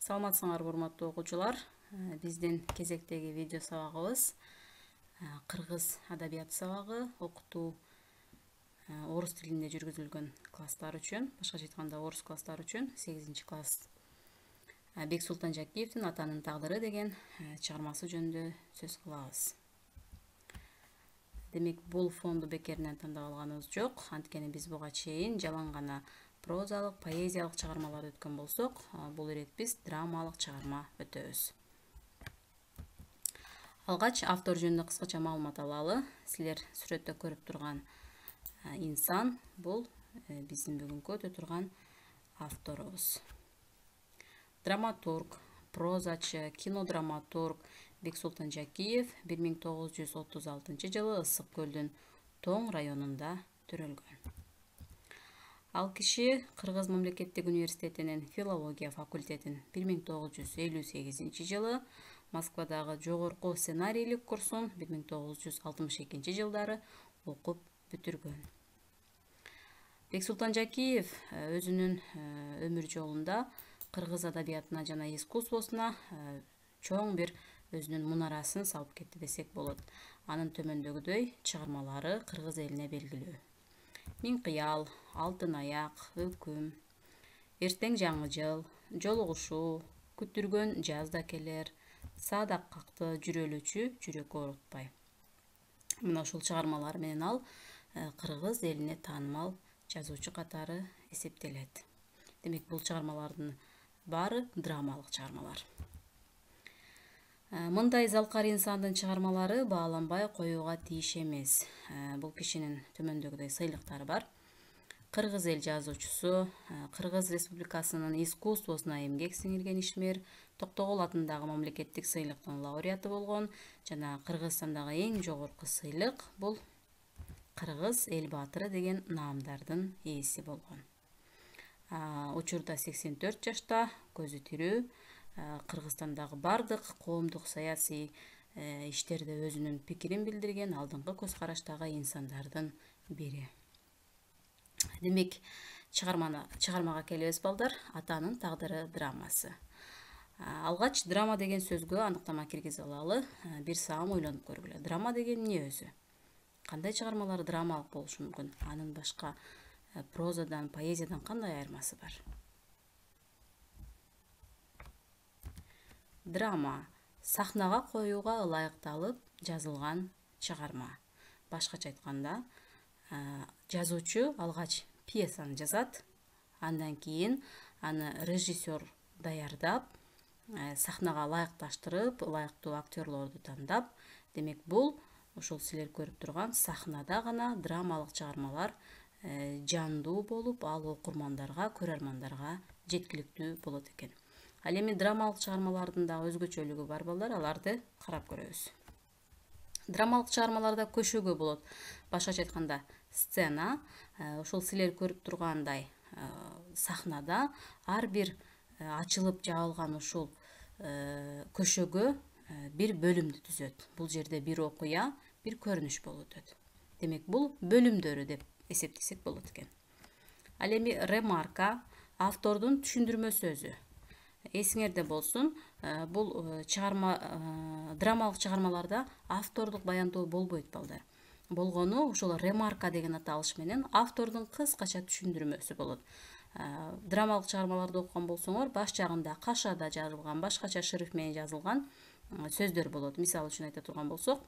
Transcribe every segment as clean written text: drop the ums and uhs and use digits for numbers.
Саламатсыңарбы урматтуу окуучулар. Биздин кезектеги видео сабагыбыз кыргыз адабият сабагы окутуу орус тилинде жүргүзүлгөн класстар үчүн, башкача айтканда орус класстары үчүн 8-класс Бексултан Жакиевдин Атанын тагдыры деген чыгармасы жөнүндө сөз кылабыз. Демек, бул фонду бекеринен тандап алганыбыз жок. Анткени биз буга чейин жалаң гана прозалык, поэзиялык чыгармалар өткөн болсок, бул ирет биз драмалык чыгарма өтөбүз. Алгач автор жөнүндө кыскача маалымат алалы. Силер сүрөттө көрүп турган инсан бул биздин бүгүнкү өтө турган авторубуз. Драматург, прозачы, кинодраматург Бексултан Жакиев 1936 жылы Ысык көлдүн Тоң районунда төрөлгөн. Ал киши Кыргыз мамлекеттик университетинин филология факультетин 1958 жылы, Москвадагы жогорку сценарийлик курсун 1962 жылдары окуп бүтүргөн. Бексултан Жакиев өзүнүн өмүр жолунда кыргыз адабиятына жана искусствосуна чоң бир өзүнүн мунарасын салып кетти десек болот. Анын төмөндөгүдөй чыгармалары кыргыз элине белгилүү. Миң кыял, Алтын аяк, Өкүм, Эртең жаңы жыл, Жолугушуу, Күттүргөн жаз да келер, Саадак какты, Жүрөлүүчү, Жүрөк оорутпай. Мына ушул чыгармалар менен ал кыргыз элине таанымал жазуучу катары эсептелет. Демек, бул чыгармалардын баары драмалык чыгармалар. Мындай залкар инсандын чыгармалары бааланбай коюуга тийиш эмес. Бул кишинин төмөндөгүдөй сыйлыктары бар. Кыргыз эл жазуучусу, Кыргыз Республикасынын искусствосуна эмгек сиңирген ишмер, Токтогул атындагы мамлекеттик сыйлыктын лауреаты болгон жана Кыргызстандагы эң жогорку сыйлык бул Кыргыз эл баатыры деген наамдардын ээси болгон. Учурда 84 жашта, көзү тирүү, Кыргызстандагы бардык коомдук саясий иштерде өзүнүн пикирин билдирген алдыңкы көз караштагы инсандардын бири. Демек, чыгармага келебиз балдар. Атанын тагдыры драмасы. Алгач драма деген сөзгө аныктама киргизе алалы. Бир саам ойлонуп көргүлө. Драма деген эмне өзү? Кандай чыгармалар драмалык болушу мүмкүн? Анын башка прозадан, поэзиядан кандай айырмасы бар? Драма сахнага коюуга ылайыкталып жазылган чыгарма. Башкача айтканда, жазуучу алгач пьесаны жазат, андан кийин аны режиссер даярдап, сахнага ылайыкташтырып, ылайыктуу актерлорду тандап, демек бул ушул силер көрүп турган сахнада гана драмалык чыгармалар жандуу болуп, ал окурмандарга, көрөрмандарга жеткиликтүү болот экен. Ал эми драмалык чыгармалардын да өзгөчөлүгү бар балдар, аларды карап көрөбүз. Драмалык чыгармаларда көшөгө болот. Башкача айтканда, сцена, ошол силер көрүп тургандай сахнада ар бир ачылып жабылган ушул көшөгө бир бөлүмдү түзөт. Бул жерде бир окуя, бир көрүнүш болуп өтөт. Демек, бул бөлүмдөрү деп эсептесек болот экен. Ал эми ремарка, автордун түшүндүрмө сөзү. Эсиңерде болсун, бул драмалык чыгармаларда автордук баяндоо болбойт балдар. Болгону ошол ремарка деген аталыш менен автордун кыскача түшүндүрмөсү болот. Драмалык чыгармаларды окуган болсоңор, баш жагында кашада жазылган, башкача шрифт менен жазылган сөздөр болот. Мисалы үчүн айта турган болсок,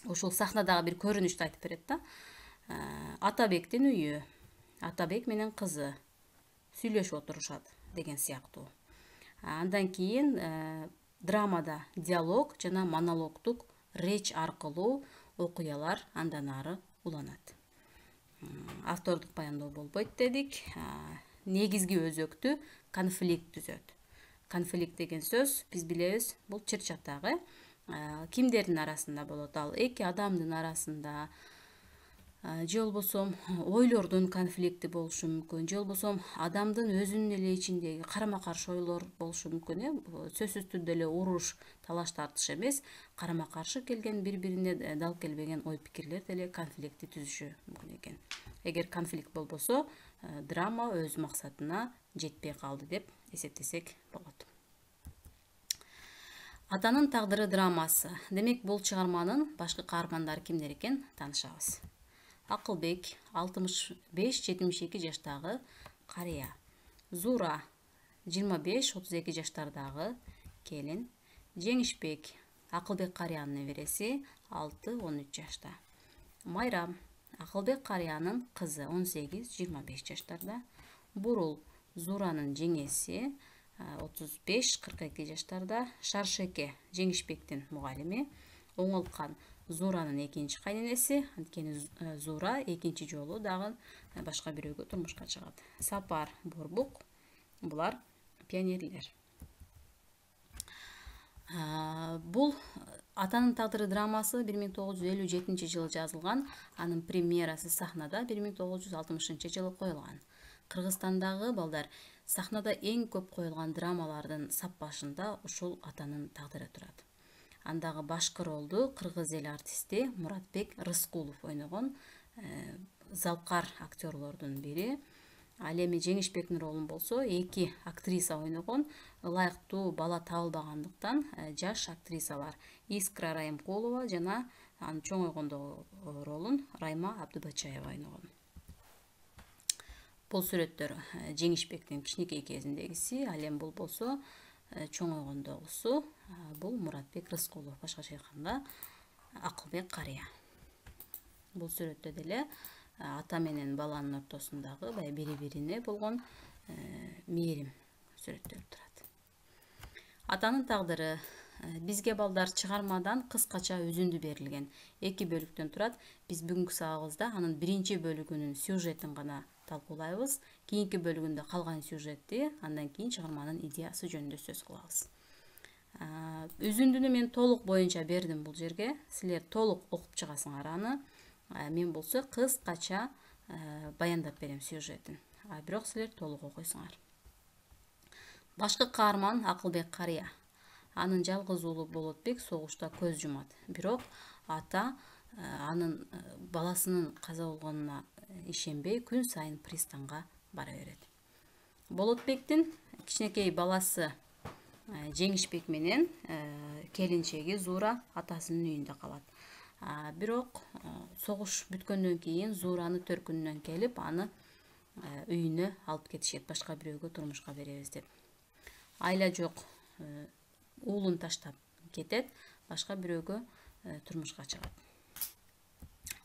ушул сахнадагы бир көрүнүштү айтып берет да. Атабектин үйү, Атабек менен кызы сүйлөшүп отурушат деген сыяктуу. Андан кийин драмада диалог жана монологдук реч аркылуу окуялар андан ары уланат. Автордук баяндоо болбойт дедик. Негизги өзөктү конфликт түзөт. Конфликт деген сөз биз билебиз, бул чыр-чатагы кимдердин арасында болот? Ал эки адамдын арасында, же болбосо ойлордун конфликти болушу мүмкүн, же болбосо адамдын өзүнүн эле ичиндеги карама каршы ойлор болушу мүмкүн. Сөзсүз түрдө эле уруш, талаш тартыш эмес, карама каршы келген, бири бирине дал келбеген ой пикирлер деле конфликти түзүшү мүмкүн экен. Эгер конфликт болбосо, драма өз максатына жетпей калды деп эсептесек болот. Атанын тагдыры драмасы. Демек, бул чыгарманын башкы каармандары кимдер экен таанышабыз. Акылбек 65-72 жаштагы карыя. Зура 25-32 жаштардагы келин. Жеңишбек Акылбек карыянын небереси 6-13 жашта. Майрам Акылбек карыянын кызы 18-25 жаштарда. Бурул Зуранын жеңеси 35-42 жаштарда. Шаршеке Жеңишбектин мугалими. Оңолкан Зуранын экинчи кайненеси, анткени Зура экинчи жолу дагы башка бирөөгө турмушка чыгат. Сапар Борбук, булар пионерлер. Бул Атанын тагдыры драмасы 1957 жылы жазылган, анын премьерасы сахнада 1960 жылы коюлган. Кыргызстандагы балдар сахнада эң көп коюлган драмалардын сапбашында ушул Атанын тагдыры турат. Андагы башкы ролду кыргыз эл артисти Муратбек Рыскулов ойногон, залкар актерлордун бири. Ал эми Жеңишбектин ролун болсо эки актриса ойногон, ылайыктуу бала табылбагандыктан жаш актрисалар Искра Райымкулова жана анын чоңойгондогу ролун Райма Абдыбачаева ойногон. Бул сүрөттөр Жеңишбектин кичинекей кезиндегиси, ал эми бул болсо чоңойгондогусу. Бул Муратбек Рыскулов, башкача айтканда Акылбек карыя. Бул сүрөттө деле ата менен баланын ортосундагы бири-бирине болгон мээрим сүрөттөлүп турат. Атанын тагдыры. Бизге балдар чыгармадан кыскача үзүндү берилген. 2 бөлүктөн турат. Биз бүгүнкү сабагыбызда анын биринчи бөлүгүнүн сюжетин гана талкуулайбыз. Кийинки бөлүгүндө калган сюжетти, андан кийин чыгарманын идеясы жөнүндө сөз кылабыз. Үзүндүнү мен толук боюнча бердим бул жерге. Силер толук окуп чыгасыңар аны. Мен болсо кыскача баяндап берем сюжетин. Бирок силер толук окуйсуңар. Башкы каарман Акылбек карыя. Анын жалгыз уулу Болотбек согушта көз жумат. Бирок ата анын баласынын каза болгонуна ишенбей күн сайын пристанга бара берет. Болотбектин кичинекей баласы Жеңишбек менен келинчеги Зура атасынын үйүндө калат. Бирок согуш бүткөндөн кийин Зураны төркүнүнөн келип, аны үйүнө алып кетишет, башка бирөөгө турмушка беребиз деп. Айла жок, уулун таштап кетет, башка бирөөгө турмушка чыгат.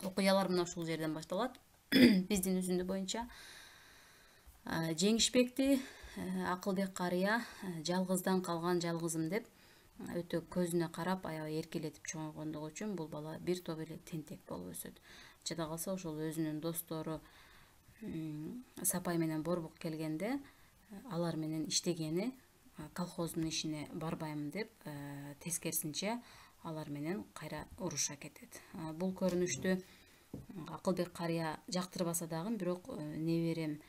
Окуялар мына ушул жерден башталат. Биздин үзүндү боюнча Жеңишбекти Акылбек карыя жалгыздан калган жалгызым деп өтө көзүнө карап, аябай эркелетип чоңойгондугу үчүн бул бала бир топ эле тентек болуп өсөт. Жада калса ошол өзүнүн достору Сапай менен Борбук келгенде, алар менен иштегени, колхоздун ишине барбайм деп, тескерисинче алар менен кайра уруша кетет. Бул көрүнүштү Акылбек карыя жактырбаса дагы, бирок неберем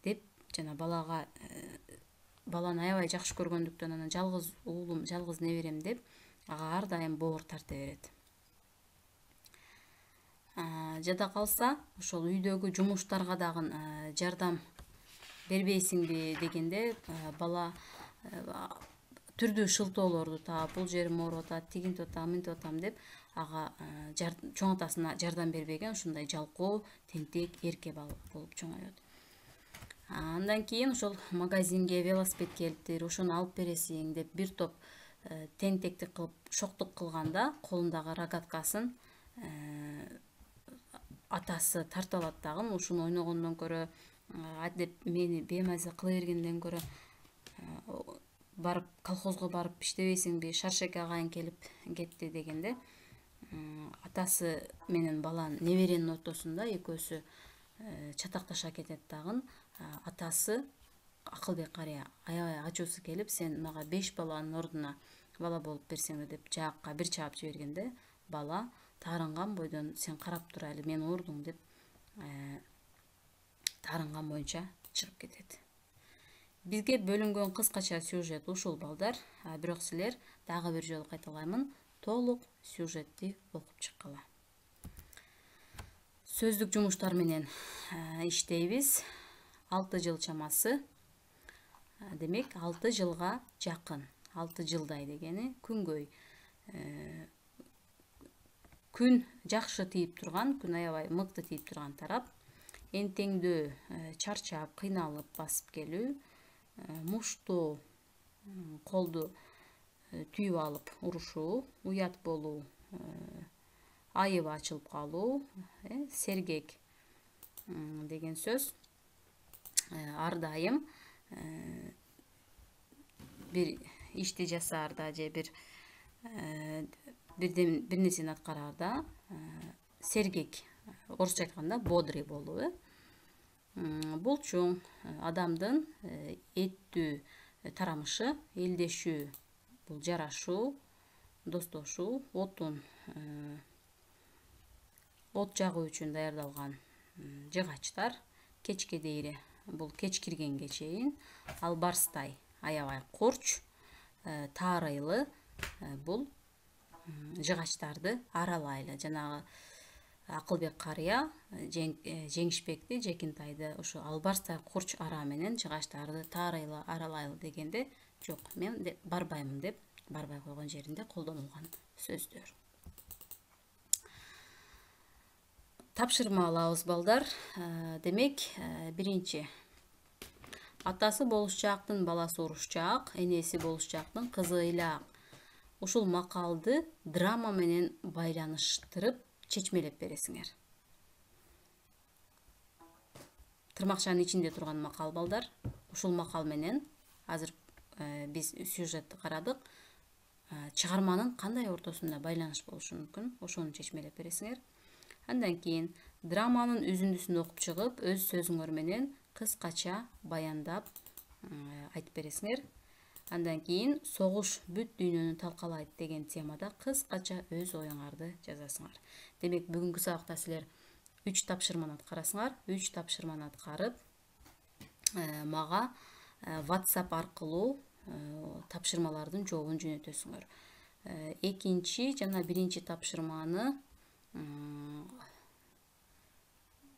деп жана баланы аябай жакшы көргөндүктөн, анан жалгыз уулум, жалгыз неберем деп ага ар дайым боор тарта берет. Жада калса ошол үйдөгү жумуштарга дагы жардам бербейсиңби дегенде, бала түрдүү шылтоолорду таап, бул жерим ооруп атат, тигинтип атам, мынтип атам деп ага чоң атасына жардам бербеген, ушундай жалкоо, тентек, эрке болуп чоңоет. Андан кийин ошол магазинге велосипед келиптир, ошону алып бересиң деп бир топ тентектик кылып, шоктук кылганда, колундагы рогаткасын атасы тартып алат дагы. Ушуну ойногондон көрө, деп мени беймаза кыла бергенден көрө, барып колхозго барып иштебейсиңби, Шаршеке агайың келип кетти дегенде, атасы менен баланын неберенин ортосунда экөөсү чатакташа кетет дагы. Атасы Акылбек карыя аябай ачуусу келип, сен мага 5 баланын ордуна бала болуп берсең деп жаакка бир чаап жибергенде, бала таарынган бойдон сен карап тур эле мени урдуң деп таарынган боюнча чыгып кетет. Бизге бөлүнгөн кыскача сюжет ушул балдар. Бирок силер дагы бир жолу кайталаймын, толук сюжетти окуп чыккыла. Сөздүк жумуштар менен иштейбиз. 6 жыл чамасы. Демек 6 жылга жакын. 6 жылдай дегени күнгөй. Күн жакшы тийип турган, күн аябай мыкты тийип турган тарап. Энтеңдөө чарчап, кыйналып басып келүү, муштуу колду түйүп алып урушуу, уят болуу, айыбы ачылып калуу, сергек деген сөз. Ар дайым бир ишти жасаарда же бир нерсени аткараарда сергек, орусча айтканда бодрый болуу. Бул адамдын эттүү тарамышы, элдешүү, бул жарашуу, достошуу, от жагуу үчүн даярдалган жыгачтар, кечке дейри, бул кеч киргенге чейин, албарстай, аябай курч, таарыйлы, бул жыгачтарды аралайлы. Жанагы Акылбек карыя Жеңишбекти, Жекинтайды ушу албарстай курч ара менен жыгачтарды таарыйлы, аралайлы дегенде жок, мен барбаймын деп барбай койгон жеринде колдонулган сөздөр. Тапшырма алабыз балдар. Демек, биринчи, атасы болушчаактын баласы урушчаак, энеси болушчаактын кызы ыйлаак. Ушул макалды драма менен байланыштырып чечмелеп бересиңер. Тырмакчанын ичинде турган макал балдар. Ушул макал менен азыр биз сюжетти карадык. Чыгарманын кандай ортосунда байланыш болушу мүмкүн? Ошону чечмелеп бересиңер. Андан кийин драманын үзүндүсүн окуп чыгып, өз сөзүңөр менен кыскача баяндап айтып бересиңер. Андан кийин согуш бүт дүйнөнү талкалайт деген темада кыскача өз оюңарды жазасыңар. Демек, бүгүнкү сабакта силер 3 тапшырманы аткарасыңар. 3 тапшырманы аткарып, мага WhatsApp аркылуу тапшырмалардын жообун жөнөтөсүңөр. Экинчи жана биринчи тапшырманы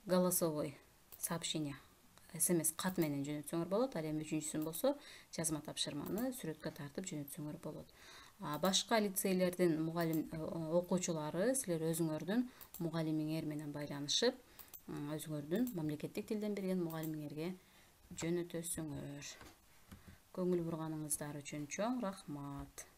голосовой сообщение, SMS кат менен жөнөтсөңөр болот. Ал эми үчүнчүсүн болсо жазма тапшырманы сүрөткө тартып жөнөтсөңөр болот. Башка лицейлердин окуучулары силер өзүңөрдүн мугалимиңер менен байланышып, өзүңөрдүн мамлекеттик тилден берген мугалимиңерге жөнөтөсүңөр. Көңүл бурганыңыздар үчүн чоң рахмат.